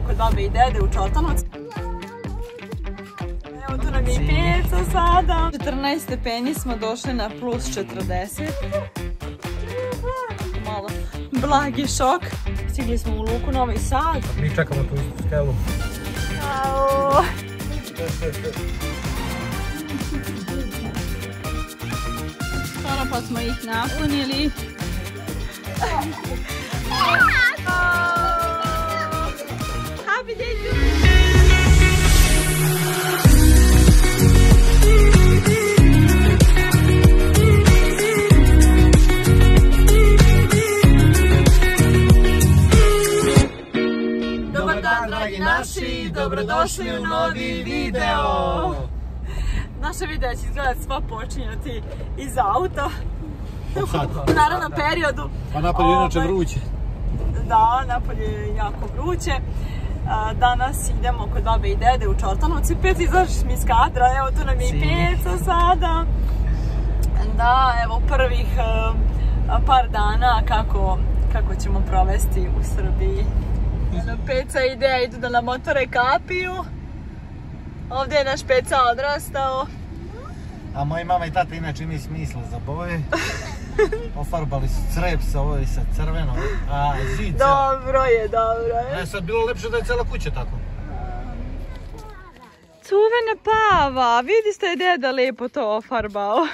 kod babe i dede u Čotanovcu. Evo tu nam je i pica sada. 14 stepeni smo došli na plus 40. Malo blagi šok. Stigli smo u luku Novi Sad. Mi čekamo tu istu skelu. Au. Skoro pa smo ih napunili. Happy day to you! Dobar dan, dragi naši, dobrodošli u novi video! Naše videa će izgledati sva počinjati iz auta. U naravnom periodu. Pa napolje je inače vruće. Da, napolje je jako vruće. Danas idemo kod babe i dede u Čotanovcu. Pet izašli smo iz kadra, evo tu nam je i pica sada. Da, evo prvih par dana kako ćemo provesti u Srbiji. Peca i Ideja idu da na motore kapiju. Ovdje je naš Peca odrastao. A moji mama i tata inače imaju smisla za boje. Ofarbali su crep sa ovo i sa crveno, a zid sa... Dobro je, dobro je. Ne, sad bilo lepše da je cela kuća tako. Cuvena pava, vidi ste je deda lijepo to ofarbao.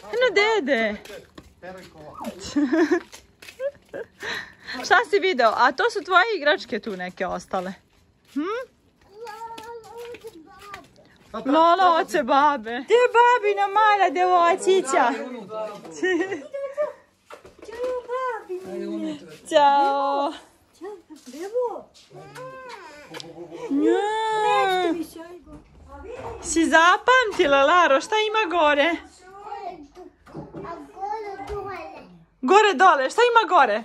Eno dede. Šta si video? A to su tvoje igračke tu neke ostale? Lolo, oce babe. Gdje je babina mala devojčića? Ćao. Si zapamtila, Laro, šta ima gore? Gore dole, šta ima gore?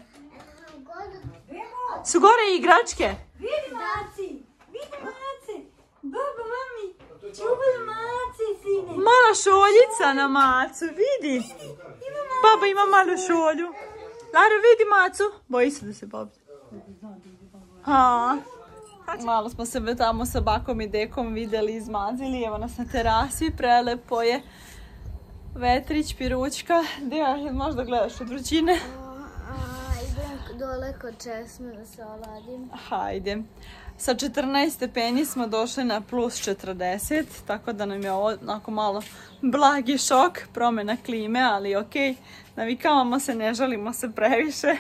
Su gore igračke? Vidi maci, vidi maci, baba, mami, čuvaj maci, sine. Mala šoljica na macu, vidi. Baba ima malu šolju. Lara, vidi macu. Boji se da se baba. Malo smo se tamo sa bakom i dekom vidjeli, izmazili. Evo nas na terasi, prelepo je. Vetrić, piručka. Gdje možda gledaš od vrućine? Idem dole kod česme da se oladim. Hajde. Sa 14 stepeni smo došli na plus 40, tako da nam je ovo onako malo blagi šok, promjena klime, ali okej. Navikavamo se, ne žalimo se previše.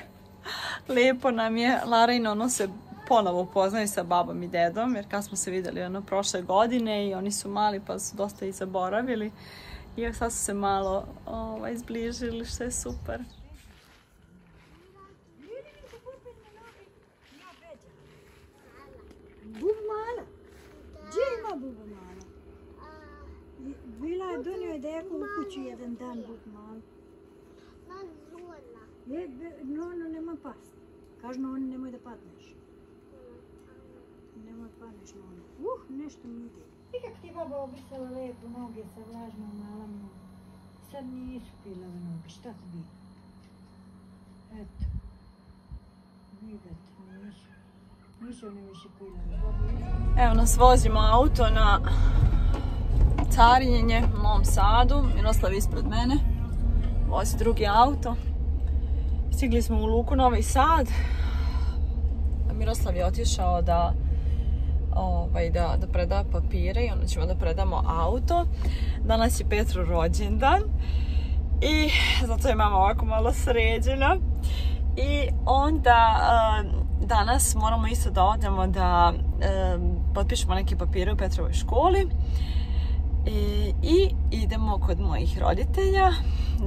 Lijepo nam je. Lara i Nono se ponovo upoznaju sa babom i dedom, jer kad smo se vidjeli prošle godine i oni su mali pa su dosta i zaboravili. I sad su se malo izbližili, što je super. Buba mala? Gdje ima buba mala? Bila je donio deko u kuću jedan dan buba mala. Nono nema past. Kažu Nono nemoj da padneš. Nemoj padneš Nono. Nešto mi ide. I kak ti baba obrisala lepo noge sa vlažnom malom. Sad nisu pilave noge, šta ti bi? Eto. Vidite, nisu oni više pilave. Evo nas vozimo auto na carinjenje u Novom Sadu. Miroslav ispred mene. Vozi drugi auto. Stigli smo u luku Novi Sad. Miroslav je otišao da preda papire i onda ćemo da predamo auto. Danas je Petru rođendan i zato je mama ovako malo sređena. I onda danas moramo isto da odemo da potpišemo neke papire u Petrovoj školi i idemo kod mojih roditelja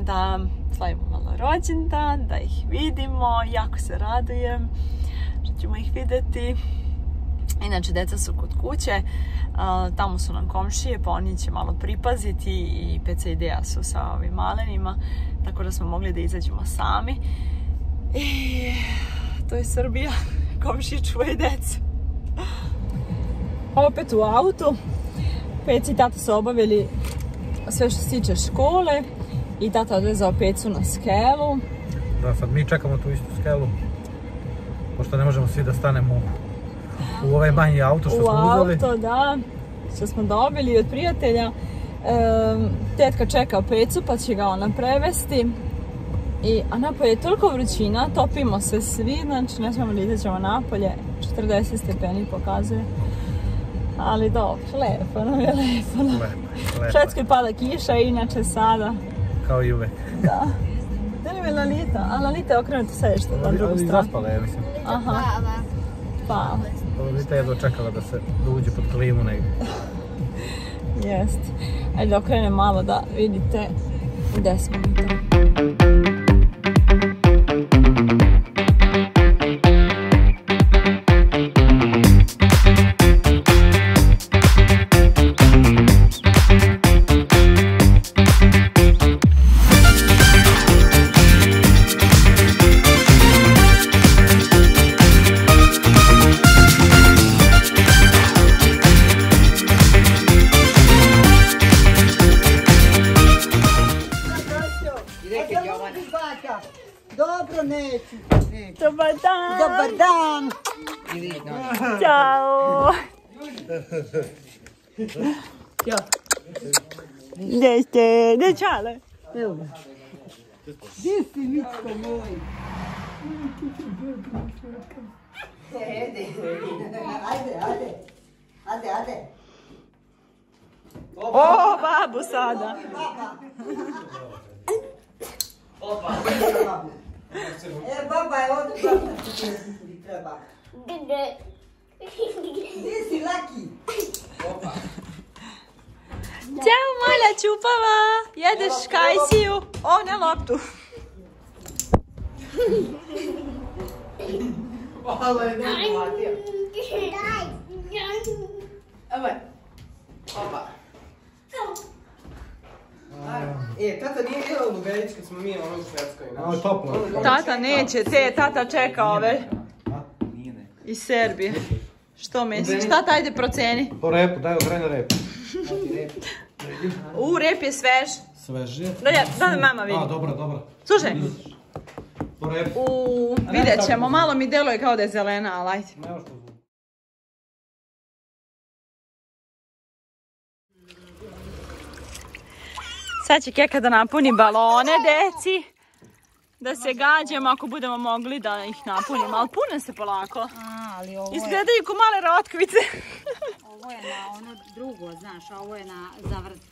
da slavimo malo rođendan, da ih vidimo. Jako se radujem što ćemo ih vidjeti. Inače, deca su kod kuće, tamo su nam komšije, pa oni će malo pripaziti i Peca i Ideja su sa ovim malenima, tako da smo mogli da izađemo sami. I to je Srbija, komšije čuvaju decu. Opet u autu, Peci i tata su obavili sve što se tiče škole I tata odvezao pecu na skelu. Da, sad mi čekamo tu istu skelu. Pošto ne možemo svi da stanemo u ovaj manji auto što smo uzeli. U auto, da. Što smo dobili od prijatelja. Tetka čeka pecu pa će ga ona prevesti. A napolje je toliko vrućina, topimo se svi, znači ne smijemo da izađemo napolje. 40 stepeni pokazuje. Ali dobro, lepo nam je, lepo nam. U Švedskoj pada kiša, inače sada. Kao i uvek. Da. Da li je Lalita? A Lalita je okrenuta sedište na drugu stranu. Ali zaspala je, mislim. Aha. Pa. Lalita je dočekala da uđe pod klimu negdje. Jest. Ajde da okrenem malo da vidite gdje smo mi to. Dobro, neću. Dobar dan! Dobar dan! Ćao! Gdje ste? Gdje Čale? Evo ga. Gdje si, Mičko moj? Ajde. O, babu sada! Baba je odšla. Treba. Gdje si, Laki? Ćao, moja čupava! Jedeš kajsiju? O, ne loptu! Ovo je neplatio. Evo je. Opa. Tata nije jela lugarić kad smo mi ono u Švedskoj. Ovo je toplo. Tata neće, tata čeka ove. Iz Serbije. Što misliš? Tata, ajde proceni. Po repu, daj okreni rep. Rep je svež. Sveže? Da mama vidi. Dobro. Slušaj. Po repu. Vidjet ćemo, malo mi deluje kao da je zelena, ali ajde. Sad će Keka da napuni balone, deci. Da se gađamo ako budemo mogli da ih napunimo, ali pune se polako. Izgledaju ko male rotkvice. Ovo je na ono drugo, znaš, a ovo je na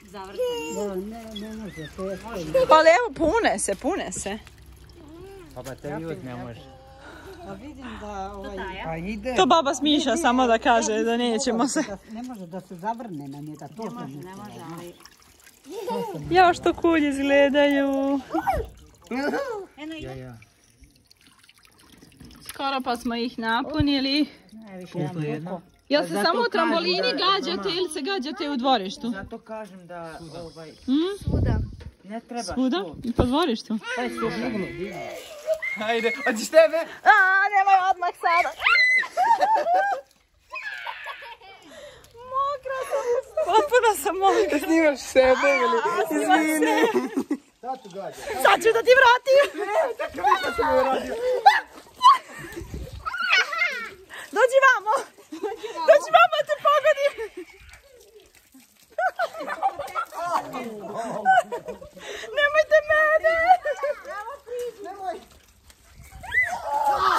zavrtanje. Ne može, to je Pa ali evo, pune se. Pa tebi uvijek ne može. Pa vidim da pa ide. To baba smišlja samo da kaže da nećemo se. Ne može da se zavrne na njega, to sam mislila. Ne može, ali... Jao što kulj izgledaju. Skoro pa smo ih napunili. Jel se samo u trambolini gađate ili se gađate u dvorištu? Zato kažem da Svuda. ne treba. Svuda? I po dvorištu? Ajde, hoćeš tebe? Nemoj odmah sada. Mokra sam. Potpuno sam mokra. Snimaš sebe ili? Izvini. Sad ću da ti vratim. Tako ništa sam mi uradio. Dođi vamo. Dođi vamo da te pogodim. Nemojte mene. Nemoj.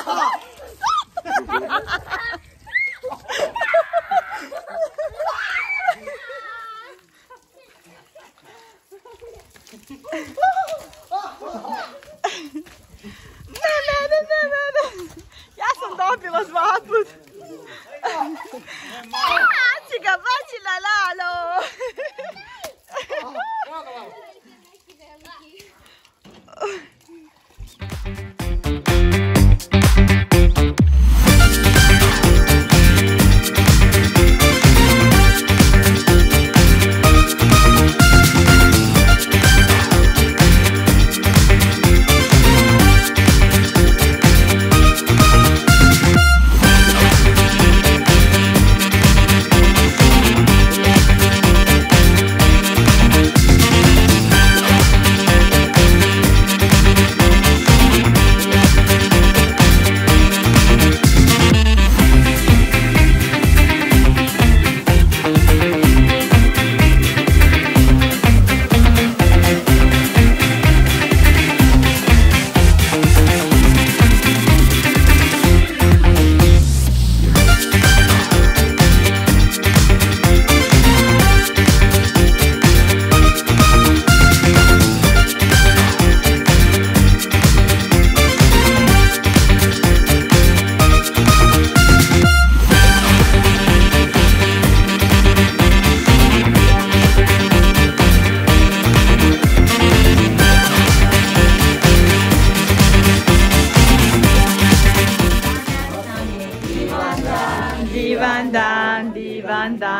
Ne. Ja sam dobila 2 put. Ci ga bacila Lalo.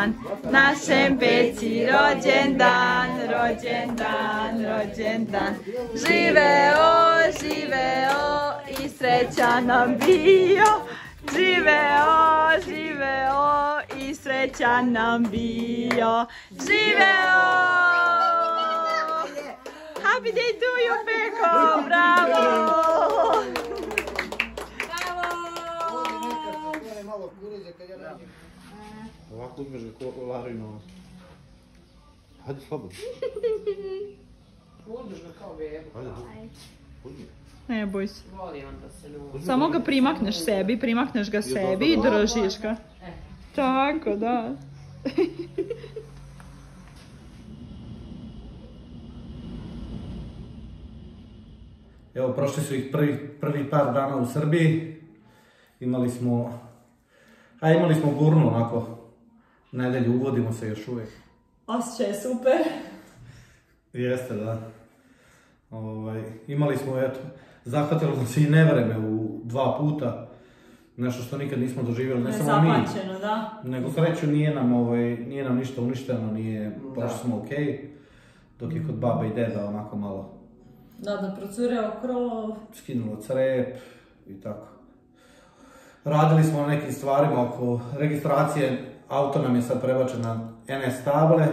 rođendan, našem Peci rođendan, rođendan, rođendan. Živeo, živeo i srećan nam bio, živeo, živeo i srećan nam bio, živeo! Happy day to you, Peko! Bravo! Ovako uzmeš ga ko Laru i nos. Hajde slobodno. Uzmeš ga kao bebu. Hajde, uzmi. Ne boj se. Voli on da se ljubi. Samo ga primakneš sebi, primakneš ga sebi i držiš ga. Tako, da. Evo, prošli su ih prvi par dana u Srbiji. Imali smo burnu, onako, nedelju, uvodimo se još uvijek. Osjećaj je super. Jeste, da. Imali smo, eto, zahvatilo nam se i nevreme u 2 puta. Nešto što nikad nismo doživjeli, ne samo mi. Zapačeno, da. Nego sreću nije nam ništa uništeno, prošli smo okej. Dok je kod baba i deda onako malo... Da procureo krov. Skinulo crep i tako. Radili smo na nekim stvarima oko registracije, auto nam je sad prebačen na NS table.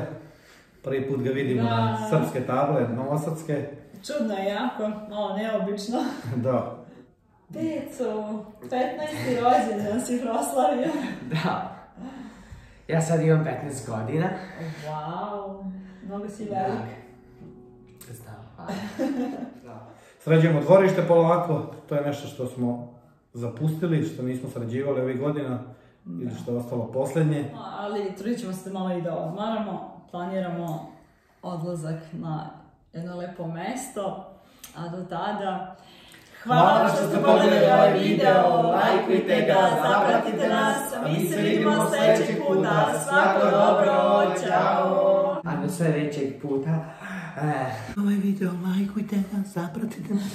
Prvi put ga vidimo na srpske table, novosadske. Čudno je jako, malo neobično. Da. Peco, 15. rođendan si proslavio. Da. Ja sad imam 15 godina. Wow, mnogo si velik. Sređujemo dvorište polako, to je nešto što smo zapustili, što nismo sređivali ovih godina ili što je ostalo posljednje. Ali trudit ćemo se malo i da odmaramo, planiramo odlazak na jedno lepo mesto, a do tada... Hvala što ste pogledali ovaj video, lajkujte ga, zapratite nas, a mi se vidimo sljedećeg puta. Svako dobro, čao! A do sljedećeg puta... Ovaj video lajkujte ga, zapratite nas.